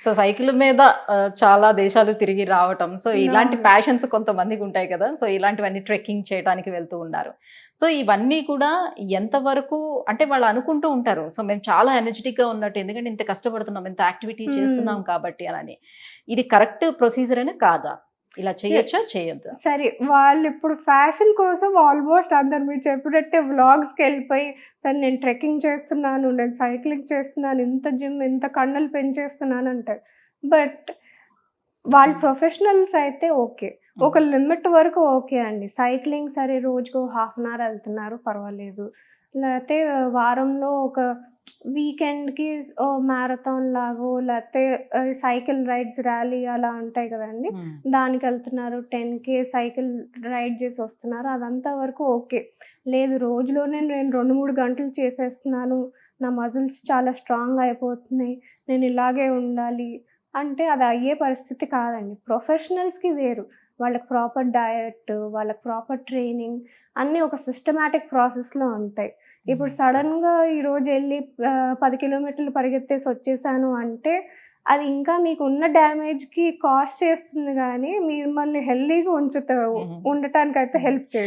So cycle మీద చాలా దేశాలు తిరిగి రావటం, సో ఇలాంటి ప్యాషన్స్ కొంతమందికి ఉంటాయి కదా, సో ఇలాంటివన్నీ ట్రెక్కింగ్ చేయడానికి వెళ్తూ ఉన్నారు. సో ఇవన్నీ కూడా ఎంతవరకు అంటే వాళ్ళు అనుకుంటూ ఉంటారు, సో మేము చాలా ఎనర్జెటిక్గా ఉన్నట్టు, ఎందుకంటే ఇంత కష్టపడుతున్నాం, ఇంత యాక్టివిటీ చేస్తున్నాం కాబట్టి అని. ఇది కరెక్ట్ ప్రొసీజర్ అయినా కాదా? ఇలా చేయొచ్చా, చేయొద్దా? సరే, వాళ్ళు ఇప్పుడు ఫ్యాషన్ కోసం ఆల్మోస్ట్ అందరు మీరు చెప్పినట్టే వ్లాగ్స్కి వెళ్ళిపోయి, సరే నేను ట్రెక్కింగ్ చేస్తున్నాను, నేను సైక్లింగ్ చేస్తున్నాను, ఇంత జిమ్, ఇంత కండలు పెంచేస్తున్నాను అంటారు. బట్ వాళ్ళు ప్రొఫెషనల్స్ అయితే ఓకే, ఒక లిమిట్ వరకు ఓకే అండి. సైక్లింగ్ సరే రోజుకు 1/2 అవర్ వెళ్తున్నారు పర్వాలేదు, లేకపోతే వారంలో ఒక వీకెండ్కి మ్యారథాన్ లాగో, లేకపోతే సైకిల్ రైడ్స్ ర్యాలీ అలా ఉంటాయి కదండి, దానికి వెళ్తున్నారు, 10K సైకిల్ రైడ్ చేసి వస్తున్నారు, అదంతా వరకు ఓకే. లేదు రోజులోనే నేను 2-3 గంటలు చేసేస్తున్నాను, నా మజిల్స్ చాలా స్ట్రాంగ్ అయిపోతున్నాయి, నేను ఇలాగే ఉండాలి అంటే అది అయ్యే పరిస్థితి కాదండి. ప్రొఫెషనల్స్కి వేరు, వాళ్ళకి ప్రాపర్ డయట్, వాళ్ళకి ప్రాపర్ ట్రైనింగ్ అన్నీ ఒక సిస్టమాటిక్ ప్రాసెస్లో ఉంటాయి. ఇప్పుడు సడన్గా ఈరోజు వెళ్ళి 10 కిలోమీటర్లు పరిగెత్తేసి వచ్చేసాను అంటే అది ఇంకా మీకు ఉన్న డ్యామేజ్కి కాస్ట్ చేస్తుంది, కానీ మిమ్మల్ని హెల్దీగా ఉండటానికి అయితే హెల్ప్ చేయదు.